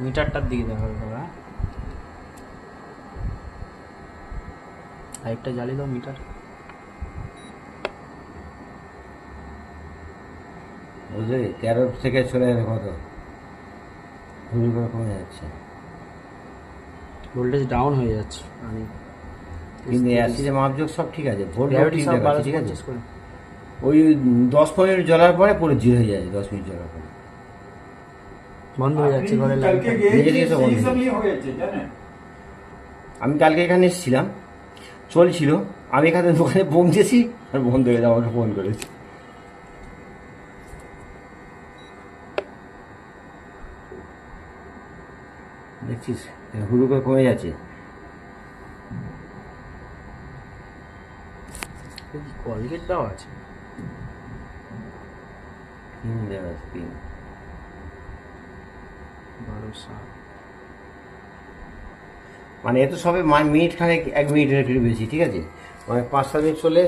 মিটারটার দিকে দেখা দাদা, লাইটটা জ্বালিয়ে দাও মিটার। বুঝলি 13 থেকে চলে যাবে কত, হুড়ি করে কমে যাচ্ছে, ভোল্টেজ ডাউন হয়ে যাচ্ছে। আমি কিন্তু অ্যাসিডে মাপযোগ সব ঠিক আছে, ভোল্ট গ্র্যাভিটি ঠিক সব আছে, ঠিক আছে। 1250 করে। ওই 10 মিনিট জ্বলার পরে পুরো জিরো হয়ে যায়, 10 মিনিট জ্বলার পরে বন্ধ হয়ে যাচ্ছে ঘরের লাইট। নিজে থেকে তো বন্ধ হয়ে যাচ্ছে। আমি কালকে এখানে এসেছিলাম, চলছিল, আমি এখানে দোকানে পৌঁছেছি আর বন্ধ হয়ে যাওয়া, আমাকে ফোন করেছি। দেখছিস হুড়ু করে কমে যাচ্ছে। কলগেট দেওয়া আছে, দেওয়া আছে পিন। 1200। মানে এ তো সবে মিনিট খানেক, 1 মিনিটের একটু বেশি, ঠিক আছে, মানে 5-7 মিনিট চলে